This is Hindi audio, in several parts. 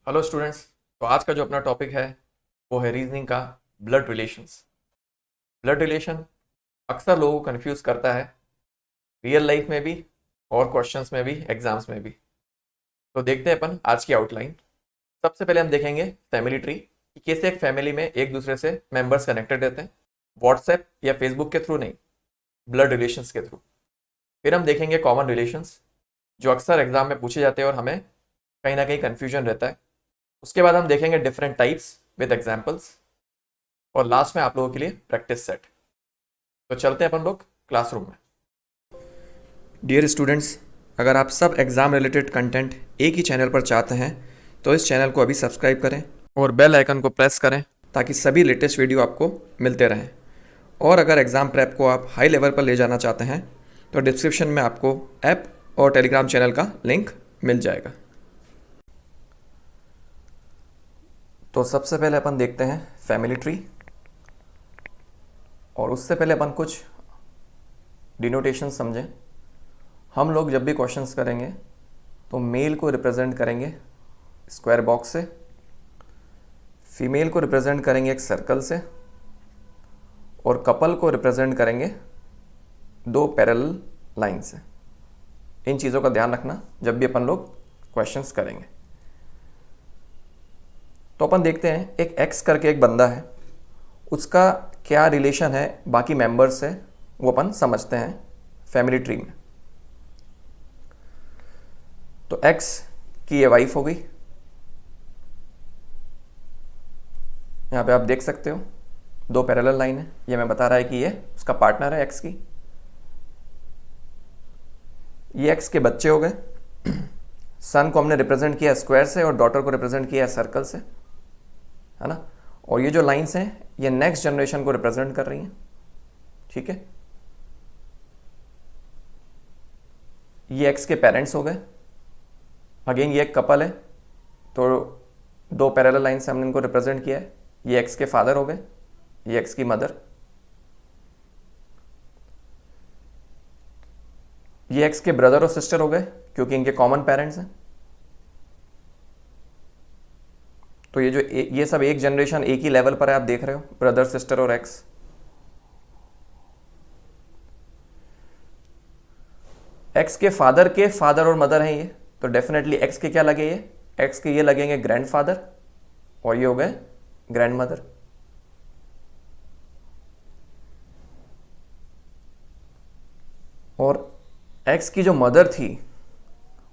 Hello students. तो आज का जो अपना टॉपिक है वो है रीजनिंग का ब्लड रिलेशंस। ब्लड रिलेशन अक्सर लोगों को कंफ्यूज करता है, रियल लाइफ में भी और क्वेश्चंस में भी, एग्जाम्स में भी। तो देखते हैं अपन आज की आउटलाइन। सबसे पहले हम देखेंगे फैमिली ट्री कि कैसे एक फैमिली में एक दूसरे से मेंबर्स कनेक्टेड रहते हैं, व्हाट्सएप या फेसबुक के थ्रू नहीं, ब्लड रिलेशंस के थ्रू। फिर हम देखेंगे कॉमन रिलेशंस जो अक्सर एग्जाम में पूछे जाते हैं और हमें कहीं ना कहीं कन्फ्यूजन रहता है। उसके बाद हम देखेंगे डिफरेंट टाइप्स विद एग्जाम्पल्स, और लास्ट में आप लोगों के लिए प्रैक्टिस सेट। तो चलते हैं अपन लोग क्लासरूम में। डियर स्टूडेंट्स, अगर आप सब एग्ज़ाम रिलेटेड कंटेंट एक ही चैनल पर चाहते हैं तो इस चैनल को अभी सब्सक्राइब करें और बेल आइकन को प्रेस करें ताकि सभी लेटेस्ट वीडियो आपको मिलते रहें। और अगर एग्ज़ाम प्रेप को आप हाई लेवल पर ले जाना चाहते हैं तो डिस्क्रिप्शन में आपको ऐप और टेलीग्राम चैनल का लिंक मिल जाएगा। तो सबसे पहले अपन देखते हैं फैमिली ट्री, और उससे पहले अपन कुछ डिनोटेशन समझें। हम लोग जब भी क्वेश्चंस करेंगे तो मेल को रिप्रेजेंट करेंगे स्क्वायर बॉक्स से, फीमेल को रिप्रेजेंट करेंगे एक सर्कल से, और कपल को रिप्रेजेंट करेंगे दो पैरेलल लाइन से। इन चीज़ों का ध्यान रखना जब भी अपन लोग क्वेश्चंस करेंगे। तो अपन देखते हैं एक एक्स करके एक बंदा है, उसका क्या रिलेशन है बाकी मेंबर्स से वो अपन समझते हैं फैमिली ट्री में। तो एक्स की ये वाइफ हो गई, यहाँ पे आप देख सकते हो दो पैरेलल लाइन है, ये मैं बता रहा है कि ये उसका पार्टनर है एक्स की। ये एक्स के बच्चे हो गए। सन को हमने रिप्रेजेंट किया स्क्वायर से और डॉटर को रिप्रेजेंट किया सर्कल से, है ना। और ये जो लाइंस हैं ये नेक्स्ट जनरेशन को रिप्रेजेंट कर रही हैं, ठीक है। ये एक्स के पेरेंट्स हो गए। अगेन ये एक कपल है तो दो पैरेलल लाइन से हमने इनको रिप्रेजेंट किया है। ये एक्स के फादर हो गए, ये एक्स की मदर। ये एक्स के ब्रदर और सिस्टर हो गए क्योंकि इनके कॉमन पेरेंट्स हैं। तो ये सब एक जनरेशन एक ही लेवल पर है, आप देख रहे हो, ब्रदर सिस्टर और एक्स। एक्स के फादर और मदर हैं ये, तो डेफिनेटली एक्स के क्या लगे, ये एक्स के ये लगेंगे ग्रैंडफादर और ये हो गए ग्रैंड मदर। और एक्स की जो मदर थी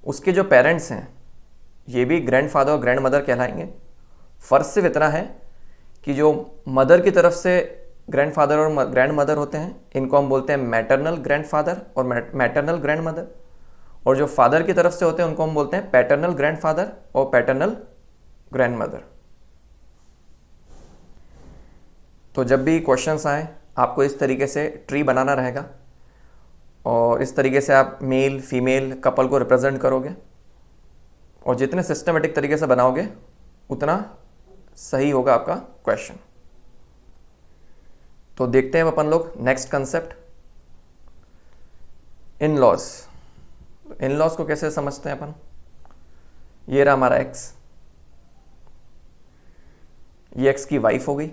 उसके जो पेरेंट्स हैं ये भी ग्रैंडफादर और ग्रैंड मदर कहलाएंगे। फर्क सिर्फ इतना है कि जो मदर की तरफ से ग्रैंडफादर और ग्रैंड मदर होते हैं इनको हम बोलते हैं मैटरनल ग्रैंडफादर और मैटरनल ग्रैंड मदर, और जो फादर की तरफ से होते हैं उनको हम बोलते हैं पैटर्नल ग्रैंडफादर और पैटर्नल ग्रैंड मदर। तो जब भी क्वेश्चंस आए आपको इस तरीके से ट्री बनाना रहेगा और इस तरीके से आप मेल फीमेल कपल को रिप्रेजेंट करोगे, और जितने सिस्टमेटिक तरीके से बनाओगे उतना सही होगा आपका क्वेश्चन। तो देखते हैं अपन लोग next concept, in laws. In laws को कैसे समझते हैं अपन। ये रहा हमारा एक्स, ये एक्स की वाइफ हो गई,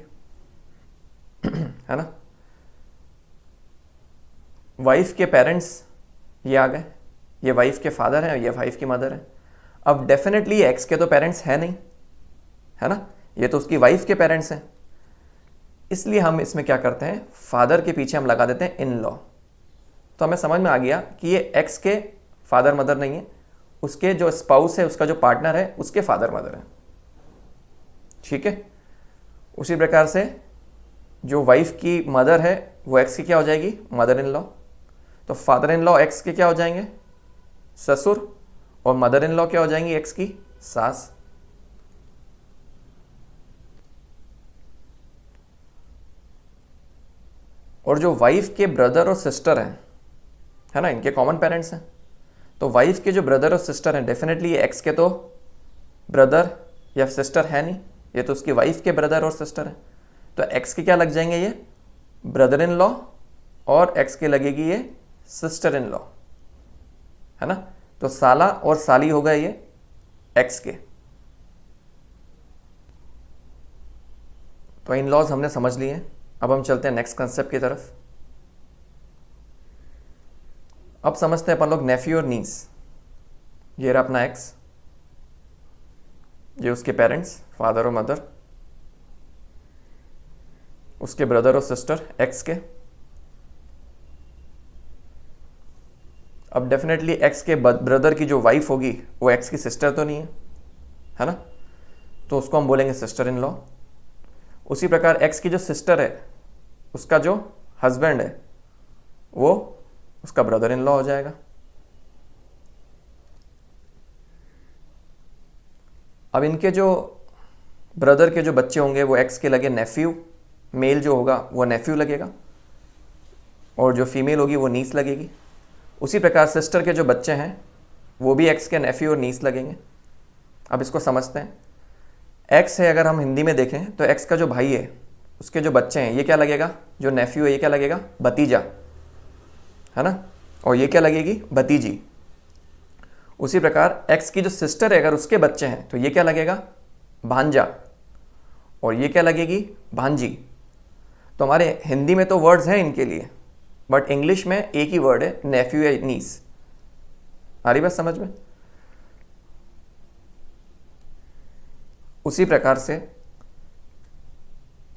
है ना। वाइफ के पेरेंट्स ये आ गए, ये वाइफ के फादर हैं और ये वाइफ की मदर है। अब डेफिनेटली एक्स के तो पेरेंट्स है नहीं, है ना, ये तो उसकी वाइफ के पेरेंट्स हैं, इसलिए हम इसमें क्या करते हैं, फादर के पीछे हम लगा देते हैं इन लॉ। तो हमें समझ में आ गया कि ये एक्स के फादर मदर नहीं है, उसके जो स्पाउस है, उसका जो पार्टनर है, उसके फादर मदर है, ठीक है। उसी प्रकार से जो वाइफ की मदर है वो एक्स की क्या हो जाएगी, मदर इन लॉ। तो फादर इन लॉ एक्स के क्या हो जाएंगे, ससुर, और मदर इन लॉ क्या हो जाएंगी, एक्स की सास। और जो वाइफ के ब्रदर और सिस्टर हैं, है ना, इनके कॉमन पेरेंट्स हैं, तो वाइफ के जो ब्रदर और सिस्टर हैं डेफिनेटली ये एक्स के तो ब्रदर या सिस्टर है नहीं, ये तो उसकी वाइफ के ब्रदर और सिस्टर हैं। तो एक्स के क्या लग जाएंगे, ये ब्रदर इन लॉ, और एक्स के लगेगी ये सिस्टर इन लॉ, है ना। तो साला और साली हो गए ये एक्स के। तो इन लॉज हमने समझ लिए। अब हम चलते हैं नेक्स्ट कंसेप्ट की तरफ। अब समझते हैं अपन लोग नेफ्यू और नीस। ये रहा अपना एक्स, ये उसके पेरेंट्स फादर और मदर, उसके ब्रदर और सिस्टर एक्स के। अब डेफिनेटली एक्स के ब्रदर की जो वाइफ होगी वो एक्स की सिस्टर तो नहीं है ना, तो उसको हम बोलेंगे सिस्टर इन लॉ। उसी प्रकार एक्स की जो सिस्टर है उसका जो हस्बैंड है वो उसका ब्रदर इन लॉ हो जाएगा। अब इनके जो ब्रदर के जो बच्चे होंगे वो एक्स के लगे नेफ्यू, मेल जो होगा वो नेफ्यू लगेगा, और जो फीमेल होगी वो नीस लगेगी। उसी प्रकार सिस्टर के जो बच्चे हैं वो भी एक्स के नेफ्यू और नीस लगेंगे। अब इसको समझते हैं। एक्स है, अगर हम हिंदी में देखें तो एक्स का जो भाई है उसके जो बच्चे हैं ये क्या लगेगा, जो नेफ्यू है ये क्या लगेगा, भतीजा, है ना, और ये क्या लगेगी, भतीजी। उसी प्रकार एक्स की जो सिस्टर है अगर उसके बच्चे हैं तो ये क्या लगेगा, भांजा, और ये क्या लगेगी, भांजी। तो हमारे हिंदी में तो वर्ड्स हैं इनके लिए, बट इंग्लिश में एक ही वर्ड है, नेफ्यू या नीस। आ रही बात समझ में। उसी प्रकार से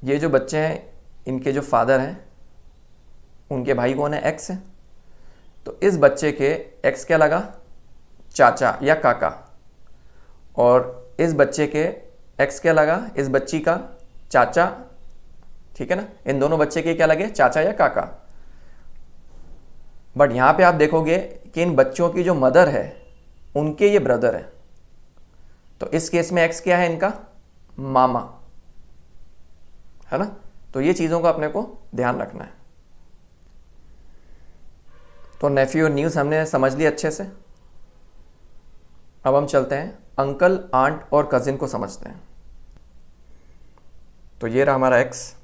ये जो बच्चे हैं इनके जो फादर हैं उनके भाई कौन है, एक्स है, तो इस बच्चे के एक्स क्या लगा, चाचा या काका, और इस बच्चे के एक्स क्या लगा, इस बच्ची का चाचा, ठीक है ना। इन दोनों बच्चे के क्या लगे, चाचा या काका। बट यहां पे आप देखोगे कि इन बच्चों की जो मदर है उनके ये ब्रदर है, तो इस केस में एक्स क्या है इनका, मामा, है ना। तो ये चीजों का अपने को ध्यान रखना है। तो नेफ्यू और न्यूज हमने समझ लिया अच्छे से। अब हम चलते हैं अंकल, आंट और कजिन को समझते हैं। तो ये रहा हमारा एक्स,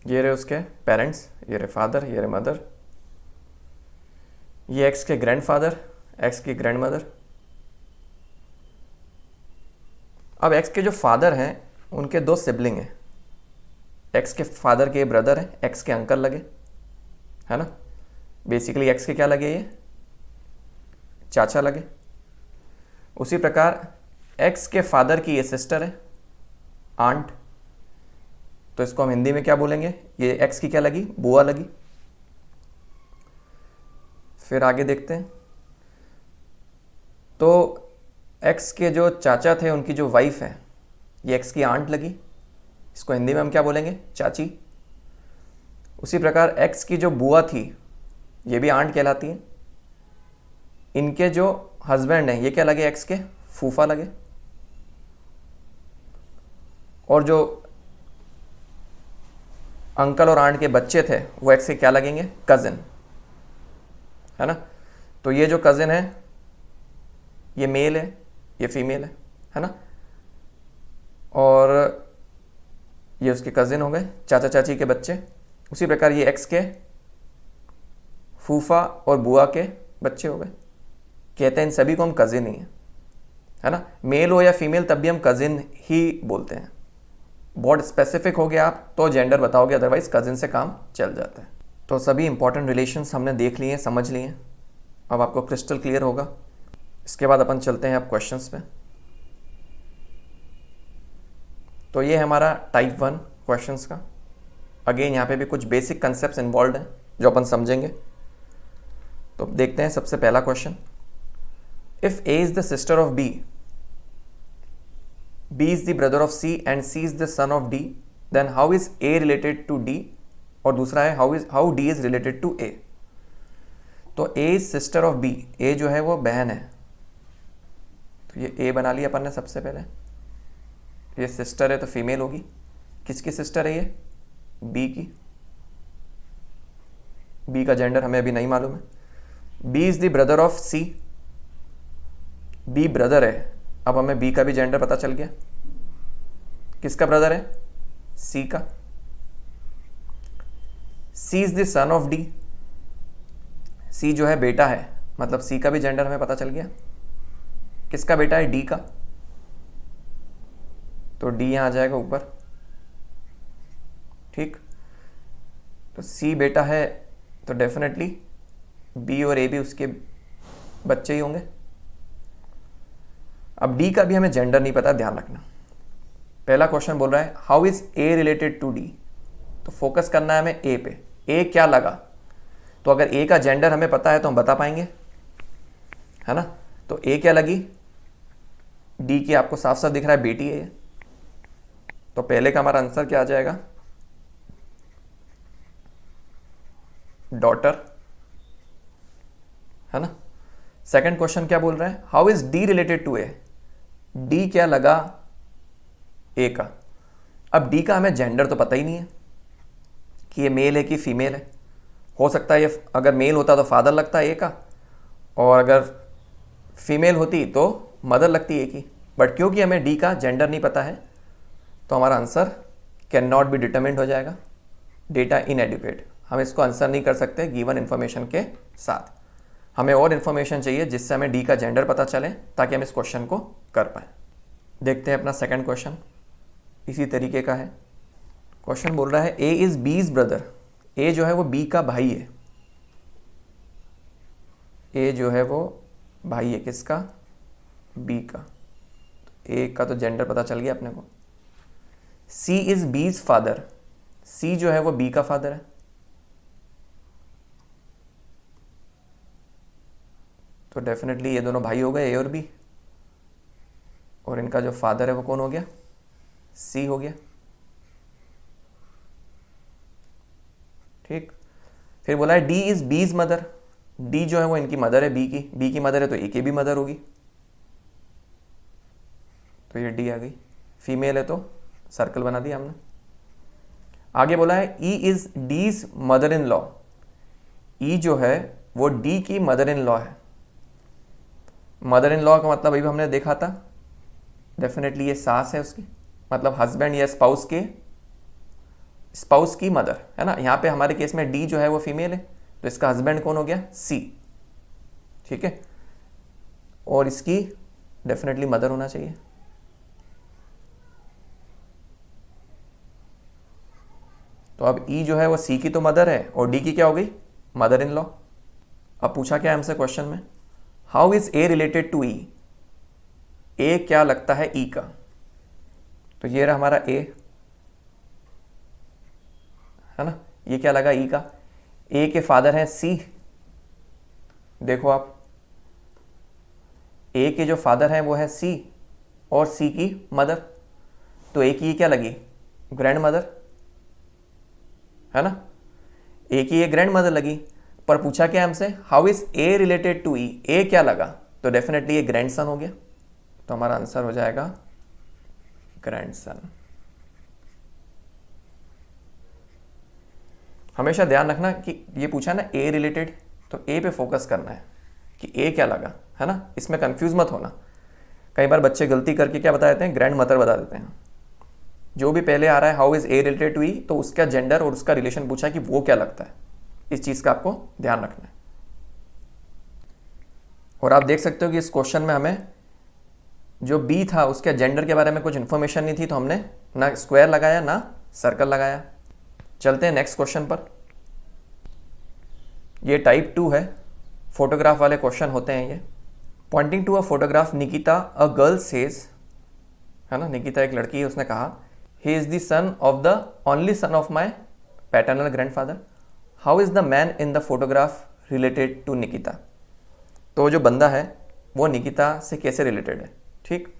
ये रहे उसके पेरेंट्स, ये रहे फादर, ये रहे मदर, ये एक्स के ग्रैंडफादर, एक्स की ग्रैंडमदर। अब एक्स के जो फादर हैं उनके दो सिबलिंग हैं, एक्स के फादर के ब्रदर हैं, एक्स के अंकल लगे, है ना। बेसिकली एक्स के क्या लगे, ये चाचा लगे। उसी प्रकार एक्स के फादर की ये सिस्टर है, आंट, तो इसको हम हिंदी में क्या बोलेंगे, ये एक्स की क्या लगी, बुआ लगी। फिर आगे देखते हैं। तो एक्स के जो चाचा थे उनकी जो वाइफ है ये एक्स की आंट लगी, इसको हिंदी में हम क्या बोलेंगे, चाची। उसी प्रकार एक्स की जो बुआ थी ये भी आंट कहलाती है। इनके जो हस्बैंड हैं ये क्या लगे, एक्स के फूफा लगे। और जो अंकल और आंट के बच्चे थे वो एक्स के क्या लगेंगे, कजिन, है ना। तो ये जो कजिन है ये मेल है, ये फीमेल है ना। और ये उसके कजिन हो गए, चाचा चाची के बच्चे। उसी प्रकार ये एक्स के फूफा और बुआ के बच्चे हो गए। कहते हैं इन सभी को हम कजिन ही है ना। मेल हो या फीमेल तब भी हम कजिन ही बोलते हैं। बहुत स्पेसिफिक हो गया आप तो जेंडर बताओगे, अदरवाइज कजिन से काम चल जाता है। तो सभी इंपॉर्टेंट रिलेशंस हमने देख लिए, समझ लिए, अब आपको क्रिस्टल क्लियर होगा। इसके बाद अपन चलते हैं अब क्वेश्चंस पे। तो ये है हमारा टाइप 1 क्वेश्चंस का। अगेन यहाँ पे भी कुछ बेसिक कंसेप्ट्स इन्वॉल्व हैं जो अपन समझेंगे। तो देखते हैं सबसे पहला question. If A is the sister of B, B is the brother of C and C is the son of D, then how is A related to D? और दूसरा है how D is related to A. तो A is sister of B, A जो है वो बहन है, तो ये A बना लिया अपन ने सबसे पहले। ये सिस्टर है तो फीमेल होगी। किसकी सिस्टर है ये, B की। B का जेंडर हमें अभी नहीं मालूम है। B is the brother of C, B brother है। अब हमें बी का भी जेंडर पता चल गया। किसका ब्रदर है, सी का। C is the son of D, C जो है बेटा है, मतलब सी का भी जेंडर हमें पता चल गया। किसका बेटा है, डी का। तो डी यहाँ आ जाएगा ऊपर, ठीक। तो सी बेटा है तो डेफिनेटली बी और ए भी उसके बच्चे ही होंगे। अब डी का भी हमें जेंडर नहीं पता, ध्यान रखना। पहला क्वेश्चन बोल रहा है how is A related to D, तो फोकस करना है हमें ए पे। ए क्या लगा, तो अगर ए का जेंडर हमें पता है तो हम बता पाएंगे, है ना। तो ए क्या लगी, डी की आपको साफ साफ दिख रहा है बेटी है। तो पहले का हमारा आंसर क्या आ जाएगा, डॉटर, है ना। सेकंड क्वेश्चन क्या बोल रहा है, how is D related to A, D क्या लगा ए का। अब डी का हमें जेंडर तो पता ही नहीं है कि ये मेल है कि फीमेल है। हो सकता है ये अगर मेल होता तो फादर लगता है ए का, और अगर फीमेल होती तो मदर लगती ए की। बट क्योंकि हमें डी का जेंडर नहीं पता है तो हमारा answer can not be determined हो जाएगा, डेटा इनएडिक्वेट। हम इसको आंसर नहीं कर सकते गिवन इन्फॉर्मेशन के साथ। हमें और इन्फॉर्मेशन चाहिए जिससे हमें डी का जेंडर पता चले ताकि हम इस क्वेश्चन को कर पाएँ। देखते हैं अपना सेकंड क्वेश्चन, इसी तरीके का है। क्वेश्चन बोल रहा है ए इज बीज ब्रदर, ए जो है वो बी का भाई है। ए जो है वो भाई है किसका, बी का। ए का तो जेंडर पता चल गया अपने को। सी इज बीज फादर, सी जो है वो बी का फादर है। तो डेफिनेटली ये दोनों भाई हो गए, ए और बी, और इनका जो फादर है वो कौन हो गया, सी हो गया, ठीक। फिर बोला है डी इज बीज मदर, डी जो है वो इनकी मदर है, बी की मदर है तो ए की भी मदर होगी। तो ये डी आ गई, फीमेल है तो सर्कल बना दिया हमने। आगे बोला है E is D's mother in law, E जो है वो डी की मदर इन लॉ है। मदर इन लॉ का मतलब अभी हमने देखा था, डेफिनेटली ये सास है उसकी, मतलब हस्बैंड या स्पाउस की मदर, है ना। यहाँ पे हमारे केस में डी जो है वो फीमेल है तो इसका हस्बैंड कौन हो गया, सी, ठीक है। और इसकी डेफिनेटली मदर होना चाहिए। तो अब ई जो है वो सी की तो मदर है और डी की क्या हो गई, मदर इन लॉ। अब पूछा क्या हमसे क्वेश्चन में, how is A related to E, A क्या लगता है ई का। तो ये रहा हमारा ए, है ना। ये क्या लगा ई का, ए के फादर हैं सी। देखो आप, ए के जो फादर हैं वो है सी और सी की मदर, तो ए की क्या लगी, ग्रैंड मदर, है ना। ए की ये ग्रैंड मदर लगी। पर पूछा क्या हमसे, how is A related to E, A क्या लगा, तो डेफिनेटली ये ग्रैंडसन हो गया। तो हमारा आंसर हो जाएगा ग्रैंडसन। हमेशा ध्यान रखना कि ये पूछा ना ए रिलेटेड, तो ए पे फोकस करना है कि ए क्या लगा, है ना। इसमें कंफ्यूज मत होना। कई बार बच्चे गलती करके क्या बता देते हैं, ग्रैंड मदर बता देते हैं। जो भी पहले आ रहा है how is A related to E, तो उसका जेंडर और उसका रिलेशन पूछा कि वो क्या लगता है। इस चीज का आपको ध्यान रखना है। और आप देख सकते हो कि इस क्वेश्चन में हमें जो बी था उसके जेंडर के बारे में कुछ इंफॉर्मेशन नहीं थी, तो हमने ना स्क्वायर लगाया ना सर्कल लगाया। चलते हैं नेक्स्ट क्वेश्चन पर। ये टाइप 2 है, फोटोग्राफ वाले क्वेश्चन होते हैं ये। Pointing to a photograph Nikita a girl says, है ना, निकिता एक लड़की है, उसने कहा he is the son of the only son of my paternal grandfather, how is the man in the photograph related to Nikita. तो जो बंदा है वो निकिता से कैसे रिलेटेड है, ठीक।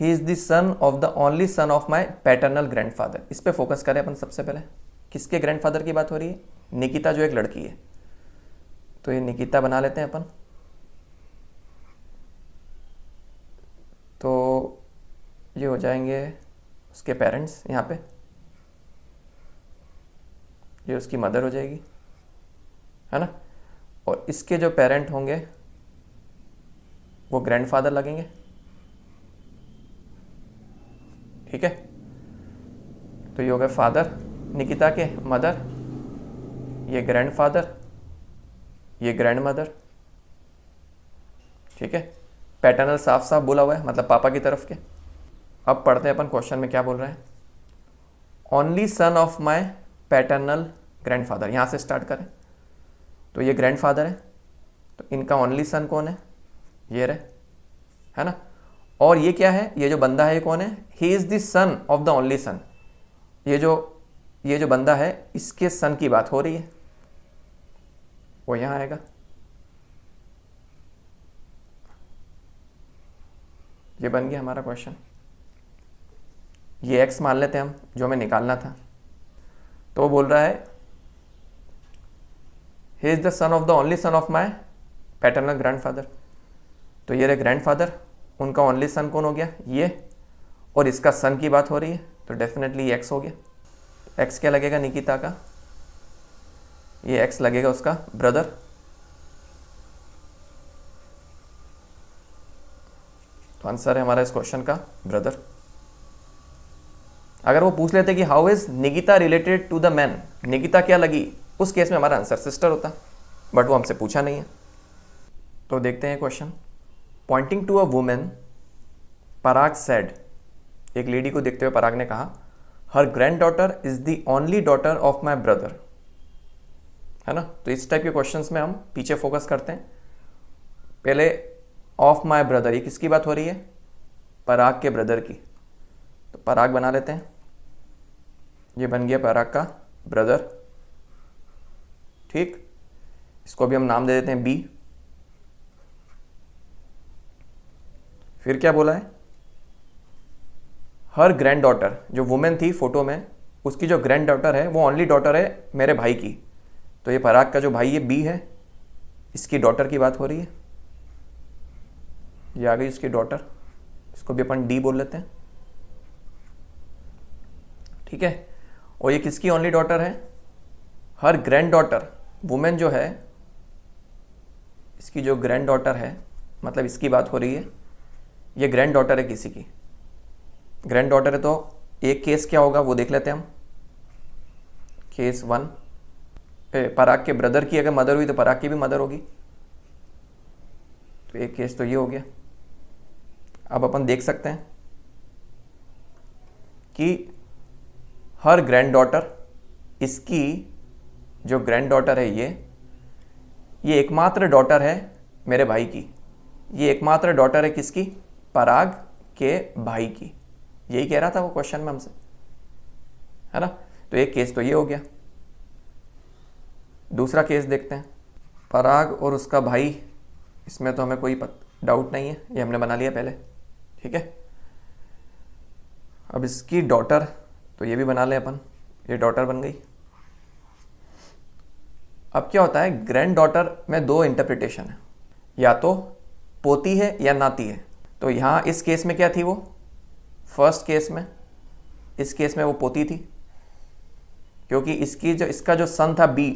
ही is the son of the only son of my paternal grandfather, इस पे फोकस करें अपन सबसे पहले। किसके ग्रैंडफादर की बात हो रही है, निकिता जो एक लड़की है। तो ये निकिता बना लेते हैं अपन। तो ये हो जाएंगे उसके पेरेंट्स, यहाँ पे ये उसकी मदर हो जाएगी, है ना। और इसके जो पेरेंट होंगे वो ग्रैंडफादर लगेंगे, ठीक है। तो ये हो गए फादर निकिता के, मदर, ये ग्रैंडफादर, ये ग्रैंड मदर, ठीक है। पैटर्नल साफ साफ बोला हुआ है, मतलब पापा की तरफ के। अब पढ़ते हैं अपन क्वेश्चन में क्या बोल रहे हैं। Only son of my paternal grandfather, यहाँ से स्टार्ट करें तो ये ग्रैंडफादर है, तो इनका ओनली सन कौन है, ये रहे, है ना। और ये क्या है, ये जो बंदा है ये कौन है, he is the son of the only सन। ये जो बंदा है इसके सन की बात हो रही है, वो यहाँ आएगा। ये बन गया हमारा क्वेश्चन। ये एक्स मान लेते हैं हम, जो हमें निकालना था। तो वो बोल रहा है ही is the son of the only son of my paternal grandfather. तो ये रहे ग्रैंडफादर, उनका ओनली सन कौन हो गया, ये, और इसका सन की बात हो रही है, तो डेफिनेटली एक्स हो गया। एक्स क्या लगेगा निकिता का, ये एक्स लगेगा उसका ब्रदर। तो आंसर है हमारा इस क्वेश्चन का ब्रदर। अगर वो पूछ लेते कि how is Nikita related to the man, Nikita क्या लगी, उस केस में हमारा आंसर सिस्टर होता, बट वो हमसे पूछा नहीं है। तो देखते हैं question. Pointing to a woman, Parag said, एक लेडी को देखते हुए पराग ने कहा, her granddaughter is the only daughter of my brother, है ना। तो इस टाइप के क्वेश्चंस में हम पीछे फोकस करते हैं। पहले ऑफ माई ब्रदर, ये किसकी बात हो रही है, पराग के ब्रदर की, तो पराग बना लेते हैं। ये बन गया पराग का ब्रदर, ठीक। इसको भी हम नाम दे देते हैं बी। फिर क्या बोला है, हर ग्रैंड डॉटर, जो वुमेन थी फोटो में, उसकी जो ग्रैंड डॉटर है वो ओनली डॉटर है मेरे भाई की। तो ये पराग का जो भाई है बी है, इसकी डॉटर की बात हो रही है। ये आ गई इसकी डॉटर, इसको भी अपन डी बोल लेते हैं, ठीक है। और ये किसकी ओनली डॉटर है, हर ग्रैंड डॉटर, वुमेन जो है, इसकी जो ग्रैंड डॉटर है, मतलब इसकी बात हो रही है। ये ग्रैंड डॉटर है किसी की, ग्रैंड डॉटर है, तो एक केस क्या होगा वो देख लेते हैं हम। केस 1, पराग के ब्रदर की अगर मदर हुई तो पराग की भी मदर होगी, तो एक केस तो ये हो गया। अब अपन देख सकते हैं कि हर ग्रैंड डॉटर, इसकी जो ग्रैंड डॉटर है ये एकमात्र डॉटर है मेरे भाई की। ये एकमात्र डॉटर है किसकी, पराग के भाई की। यही कह रहा था वो क्वेश्चन में हमसे, है ना। तो एक केस तो ये हो गया। दूसरा केस देखते हैं, पराग और उसका भाई, इसमें तो हमें कोई डाउट नहीं है, ये हमने बना लिया पहले, ठीक है। अब इसकी डॉटर, तो ये भी बना लें अपन, ये डॉटर बन गई। अब क्या होता है, ग्रैंड डॉटर में दो इंटरप्रिटेशन है, या तो पोती है या नाती है। तो यहाँ इस केस में क्या थी वो, फर्स्ट केस में, इस केस में वो पोती थी, क्योंकि इसका जो सन था बी,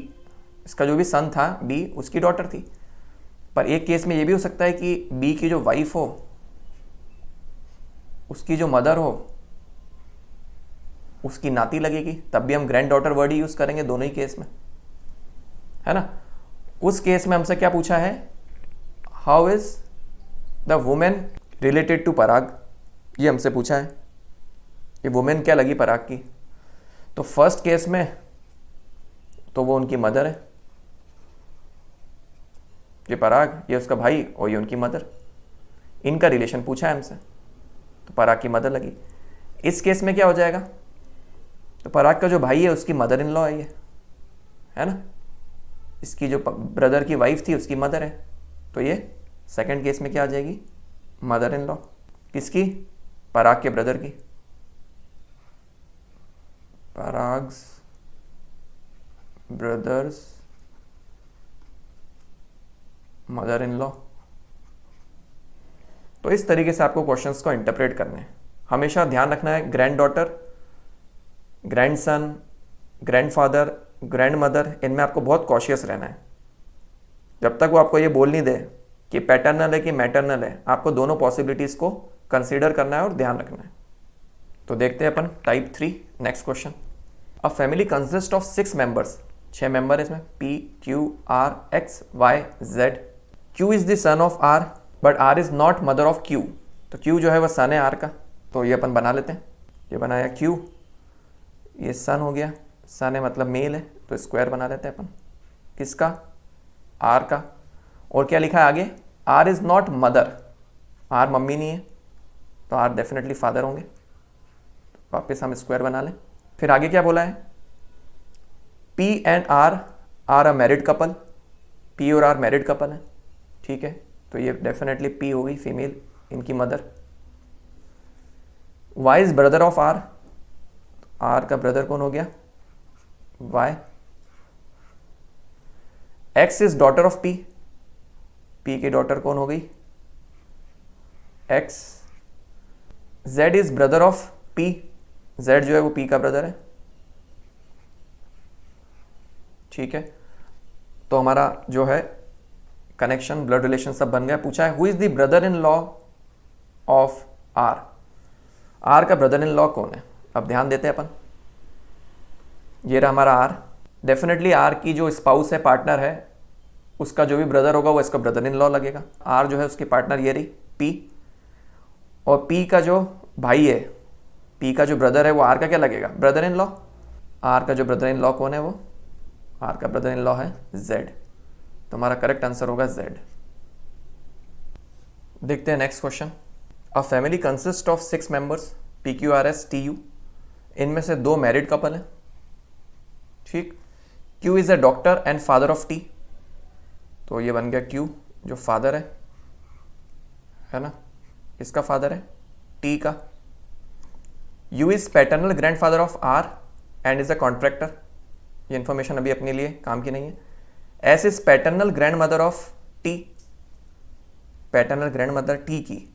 इसका जो भी सन था बी, उसकी डॉटर थी। पर एक केस में ये भी हो सकता है कि बी की जो वाइफ हो, उसकी जो मदर हो, उसकी नाती लगेगी, तब भी हम ग्रैंड डॉटर वर्ड ही यूज करेंगे दोनों ही केस में, है ना। उस केस में हमसे क्या पूछा है, how is the woman related to Parag, ये हमसे पूछा है, ये वुमेन क्या लगी पराग की। तो फर्स्ट केस में तो वो उनकी मदर है, ये पराग, ये उसका भाई और ये उनकी मदर, इनका रिलेशन पूछा है हमसे, तो पराग की मदर लगी। इस केस में क्या हो जाएगा, तो पराग का जो भाई है उसकी मदर इन लॉ है ये, है ना। इसकी जो ब्रदर की वाइफ थी उसकी मदर है, तो ये सेकंड केस में क्या आ जाएगी, मदर इन लॉ, किसकी, पराग के ब्रदर की, पराग्स ब्रदर्स मदर इन लॉ। तो इस तरीके से आपको क्वेश्चंस को इंटरप्रेट करने हैं। हमेशा ध्यान रखना है, grand daughter, grand son, grand father, grand mother, इनमें आपको बहुत कॉशियस रहना है। जब तक वो आपको ये बोल नहीं दे कि पैटर्नल है कि मैटर्नल है, आपको दोनों पॉसिबिलिटीज को कंसीडर करना है और ध्यान रखना है। तो देखते हैं अपन type 3, next question. A family consist of 6 members, 6 member इसमें, P, Q, R, X, Y, Z। Q is the son of R, but R is not mother of Q। तो Q जो है वह सन है R का, तो ये अपन बना लेते हैं। ये बनाया Q, ये सन हो गया, सन है मतलब मेल है, तो स्क्वायर बना लेते हैं अपन। किसका? R का। और क्या लिखा है आगे? R is not mother, R mummy नहीं है, तो R डेफिनेटली फादर होंगे। तो वापस हम स्क्वायर बना लें। फिर आगे क्या बोला है? P and R are a married couple, P और R मैरिड कपल है, ठीक है। तो ये डेफिनेटली P हो गई फीमेल, इनकी mother. Y is brother of R, R का ब्रदर कौन हो गया? Y। X is daughter of P, P की डॉटर कौन हो गई? X। Z is brother of P, Z जो है वो P का ब्रदर है, ठीक है। तो हमारा जो है कनेक्शन, ब्लड रिलेशन सब बन गया। पूछा है who is the brother in law of R, R का ब्रदर इन लॉ कौन है? अब ध्यान देते हैं अपन। ये रहा हमारा R, डेफिनेटली R की जो स्पाउस है, पार्टनर है, उसका जो भी ब्रदर होगा वो इसका ब्रदर इन लॉ लगेगा। R जो है उसकी पार्टनर ये रही P, और P का जो भाई है, P का जो ब्रदर है वो R का क्या लगेगा? Brother in law. R का जो ब्रदर इन लॉ कौन है? वो R का ब्रदर इन लॉ है Z। तो हमारा करेक्ट आंसर होगा Z। देखते हैं next question. A family consist of 6 members, PQRS TU। इनमें से 2 मैरिड कपल हैं, ठीक। Q is a doctor and father of T, तो ये बन गया Q जो फादर है ना, इसका फादर है T का। U is paternal grand father of R and is a contractor, ये इन्फॉर्मेशन अभी अपने लिए काम की नहीं है। S is paternal grand mother of T, paternal grand mother T की,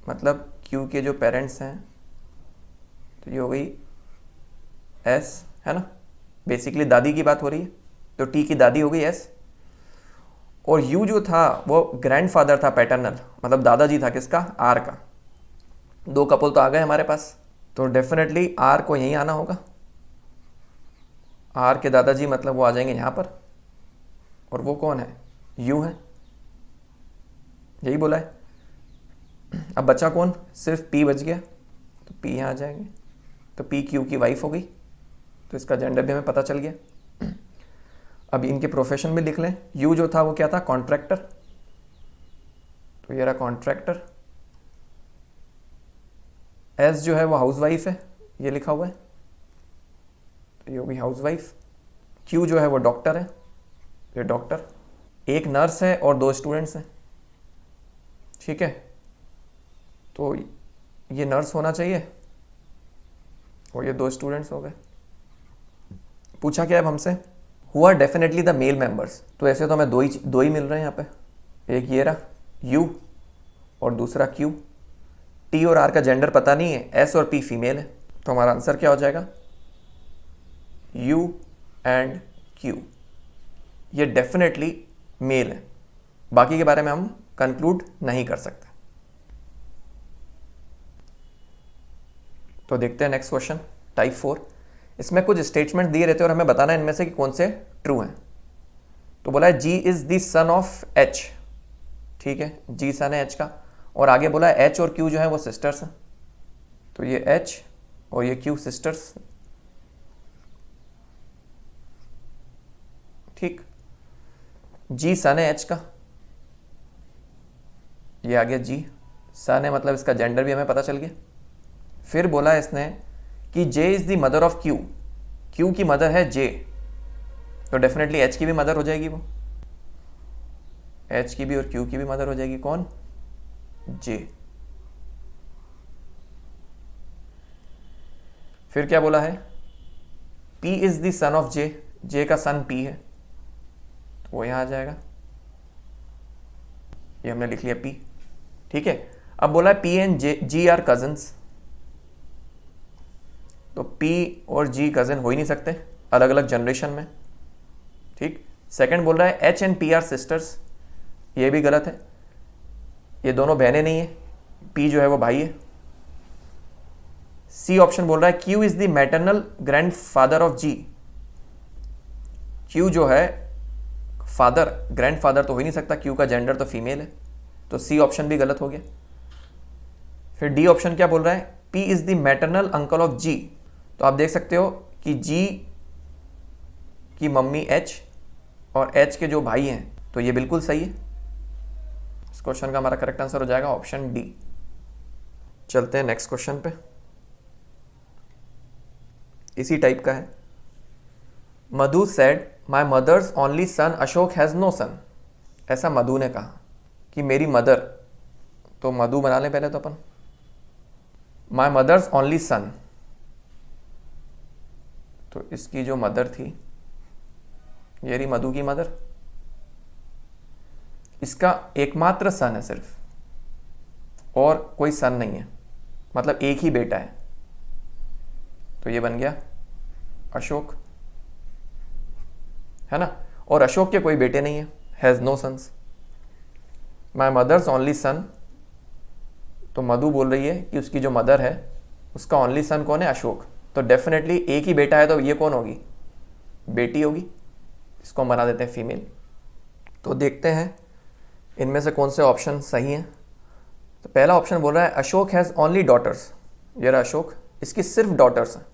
मतलब Q के जो पेरेंट्स हैं, तो ये हो गई S, है ना, बेसिकली दादी की बात हो रही है, तो T की दादी हो गई S। और U जो था वो ग्रैंडफादर था, पैटर्नल मतलब दादाजी था किसका? R का। 2 कपल तो आ गए हमारे पास, तो डेफिनेटली R को यहीं आना होगा। R के दादाजी मतलब वो आ जाएंगे यहाँ पर, और वो कौन है? U है, यही बोला है। अब बचा कौन? सिर्फ P बच गया, तो P यहाँ आ जाएंगे, तो P Q की वाइफ हो गई, तो इसका जेंडर भी हमें पता चल गया। अब इनके प्रोफेशन भी लिख लें। U जो था वो क्या था? कॉन्ट्रैक्टर, तो ये रहा कॉन्ट्रैक्टर। S जो है वो हाउसवाइफ है, ये लिखा हुआ है, तो ये होगी हाउसवाइफ। Q जो है वो डॉक्टर है, ये डॉक्टर। एक नर्स है और 2 स्टूडेंट्स हैं, ठीक है, तो ये नर्स होना चाहिए और ये 2 स्टूडेंट्स हो गए। पूछा क्या अब हमसे? Who are definitely the male members, तो ऐसे तो हमें दो ही मिल रहे हैं यहाँ पे, एक ये रहा U और दूसरा Q। T और R का जेंडर पता नहीं है, S और P फीमेल है, तो हमारा आंसर क्या हो जाएगा? U एंड Q, ये डेफिनेटली मेल है, बाकी के बारे में हम कंक्लूड नहीं कर सकते। तो देखते हैं नेक्स्ट क्वेश्चन, टाइप 4। इसमें कुछ स्टेटमेंट दिए रहते हैं और हमें बताना है इनमें से कि कौन से ट्रू हैं। तो बोला है G is the son of H, ठीक है, G सन है H का, और आगे बोला है H और Q जो है वो सिस्टर्स हैं, तो ये H और ये Q सिस्टर्स, ठीक। G सन है H का, ये आ गया G सन है, मतलब इसका जेंडर भी हमें पता चल गया। फिर बोला है इसने कि J is the mother of Q, Q की मदर है J, तो डेफिनेटली H की भी मदर हो जाएगी, वो H की भी और Q की भी मदर हो जाएगी, कौन? J। फिर क्या बोला है? P is the son of J, J का सन P है, तो वो यहां आ जाएगा, ये हमने लिख लिया P, ठीक है। अब बोला है P and G are cousins, तो P और G कजन हो ही नहीं सकते अलग अलग जनरेशन में, ठीक। सेकंड बोल रहा है H and P are sisters, ये भी गलत है, ये दोनों बहनें नहीं है, P जो है वो भाई है। C ऑप्शन बोल रहा है Q is the maternal grand father of G, Q जो है फादर, ग्रैंड फादर तो हो ही नहीं सकता, Q का जेंडर तो फीमेल है, तो C ऑप्शन भी गलत हो गया। फिर D ऑप्शन क्या बोल रहा है? P is the maternal uncle of G, तो आप देख सकते हो कि G की मम्मी H और H के जो भाई हैं, तो ये बिल्कुल सही है। इस क्वेश्चन का हमारा करेक्ट आंसर हो जाएगा ऑप्शन डी। चलते हैं नेक्स्ट क्वेश्चन पे, इसी टाइप का है। Madhu said my mother's only son Ashok has no son. ऐसा मधु ने कहा कि मेरी मदर, तो मधु बना लें पहले तो अपन, माई मदर्स ओनली सन, तो इसकी जो मदर थी ये रही मधु की मदर, इसका एकमात्र सन है सिर्फ, और कोई सन नहीं है, मतलब एक ही बेटा है, तो ये बन गया अशोक, है ना। और अशोक के कोई बेटे नहीं है, has no sons. My mother's only son, तो मधु बोल रही है कि उसकी जो मदर है उसका ओनली सन कौन है, अशोक, तो डेफिनेटली एक ही बेटा है, तो ये कौन होगी, बेटी होगी। इसको हम बना देते हैं फीमेल। तो देखते हैं इनमें से कौन से ऑप्शन सही हैं। तो पहला ऑप्शन बोल रहा है अशोक हैज़ ओनली डॉटर्स, ये रहा अशोक, इसकी सिर्फ डॉटर्स हैं।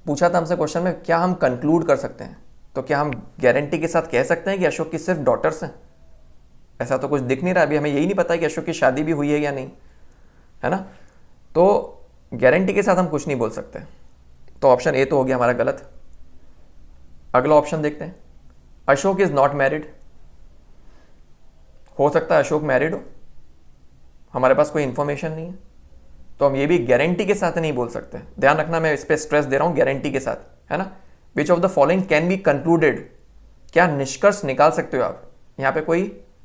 पूछा था हमसे क्वेश्चन में क्या हम कंक्लूड कर सकते हैं, तो क्या हम गारंटी के साथ कह सकते हैं कि अशोक की सिर्फ डॉटर्स हैं? ऐसा तो कुछ दिख नहीं रहा, अभी हमें यही नहीं पता कि अशोक की शादी भी हुई है या नहीं, है ना। तो गारंटी के साथ हम कुछ नहीं बोल सकते, तो ऑप्शन ए तो हो गया हमारा गलत। अगला ऑप्शन देखते हैं, अशोक इज नॉट मैरिड। हो सकता है अशोक मैरिड हो, हमारे पास कोई इंफॉर्मेशन नहीं है, तो हम ये भी गारंटी के साथ नहीं बोल सकते। ध्यान रखना, मैं इस पर स्ट्रेस दे रहा हूं, गारंटी के साथ, है ना। Which of the following can be concluded, क्या निष्कर्ष निकाल सकते हो आप, यहाँ पे कोई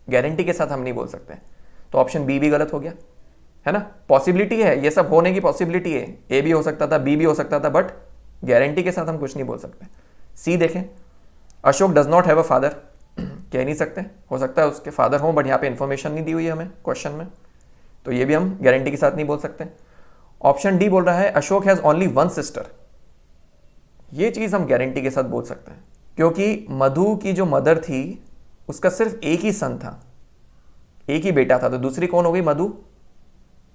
गारंटी के साथ हम नहीं बोल सकते, तो ऑप्शन बी भी गलत हो गया, है ना। पॉसिबिलिटी है, ये सब होने की पॉसिबिलिटी है, ए भी हो सकता था, बी भी हो सकता था, बट गारंटी के साथ हम कुछ नहीं बोल सकते। सी देखें, Ashok does not have a father, कह नहीं सकते, हो सकता है उसके फादर हों, बट यहाँ पे इंफॉर्मेशन नहीं दी हुई है हमें क्वेश्चन में, तो ये भी हम गारंटी के साथ नहीं बोल सकते। ऑप्शन डी बोल रहा है Ashok has only one sister, ये चीज हम गारंटी के साथ बोल सकते हैं, क्योंकि मधु की जो मदर थी उसका सिर्फ एक ही सन था, एक ही बेटा था, तो दूसरी कौन हो गई, मधु,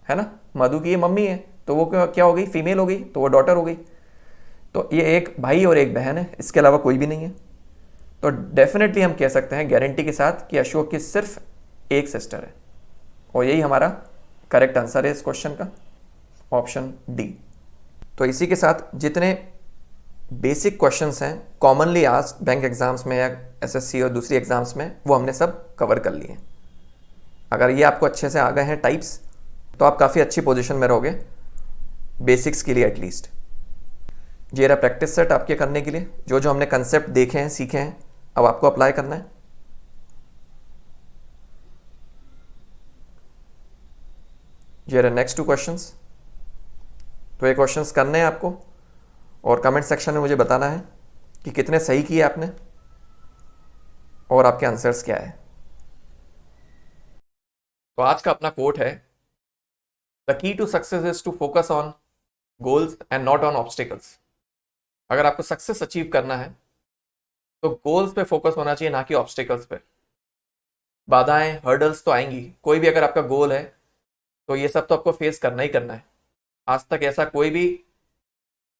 है ना। मधु की ये मम्मी है, तो वो क्या हो गई, फीमेल हो गई, तो वो डॉटर हो गई। तो ये एक भाई और एक बहन है, इसके अलावा कोई भी नहीं है, तो डेफिनेटली हम कह सकते हैं गारंटी के साथ कि अशोक की सिर्फ एक सिस्टर है, और यही हमारा करेक्ट आंसर है इस क्वेश्चन का, ऑप्शन डी। तो इसी के साथ जितने बेसिक क्वेश्चंस हैं कॉमनली आस्क्ड बैंक एग्जाम्स में या एसएससी और दूसरी एग्जाम्स में, वो हमने सब कवर कर लिए हैं। अगर ये आपको अच्छे से आ गए हैं टाइप्स, तो आप काफ़ी अच्छी पोजीशन में रहोगे बेसिक्स के लिए एटलीस्ट। ये रहा प्रैक्टिस सेट आपके करने के लिए, जो जो हमने कंसेप्ट देखे हैं, सीखे हैं, अब आपको अप्लाई करना है। ये रहे नेक्स्ट 2 क्वेश्चंस, तो ये क्वेश्चंस करने हैं आपको, और कमेंट सेक्शन में मुझे बताना है कि कितने सही किए आपने और आपके आंसर्स क्या है। तो आज का अपना कोट है, the key to success is to focus on goals and not on obstacles. अगर आपको सक्सेस अचीव करना है तो गोल्स पे फोकस होना चाहिए, ना कि ऑब्स्टिकल्स पे। बाधाएं, हर्डल्स तो आएंगी, कोई भी अगर आपका गोल है तो ये सब तो आपको फेस करना ही करना है। आज तक ऐसा कोई भी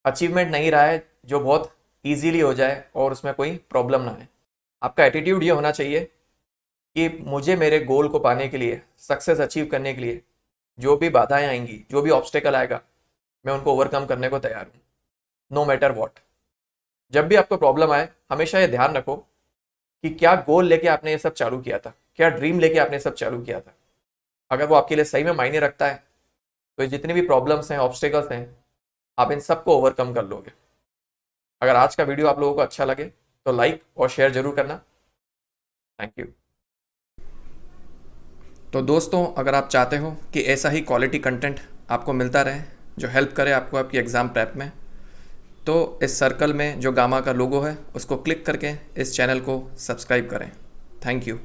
अचीवमेंट नहीं रहा है जो बहुत इजीली हो जाए और उसमें कोई प्रॉब्लम ना आए। आपका एटीट्यूड ये होना चाहिए कि मुझे मेरे गोल को पाने के लिए, सक्सेस अचीव करने के लिए जो भी बाधाएं आएंगी, जो भी ऑब्स्टेकल आएगा, मैं उनको ओवरकम करने को तैयार हूँ, नो मैटर व्हाट। जब भी आपको प्रॉब्लम आए, हमेशा ये ध्यान रखो कि क्या गोल लेके आपने ये सब चालू किया था, क्या ड्रीम लेके आपने ये सब चालू किया था। अगर वो आपके लिए सही में मायने रखता है तो ये जितनी भी प्रॉब्लम्स हैं, ऑब्स्टेकल्स हैं, आप इन सबको ओवरकम कर लोगे। अगर आज का वीडियो आप लोगों को अच्छा लगे तो लाइक और शेयर जरूर करना। Thank you. तो दोस्तों, अगर आप चाहते हो कि ऐसा ही क्वालिटी कंटेंट आपको मिलता रहे जो हेल्प करे आपको आपकी एग्ज़ाम प्रेप में, तो इस सर्कल में जो गामा का लोगो है उसको क्लिक करके इस चैनल को सब्सक्राइब करें। Thank you.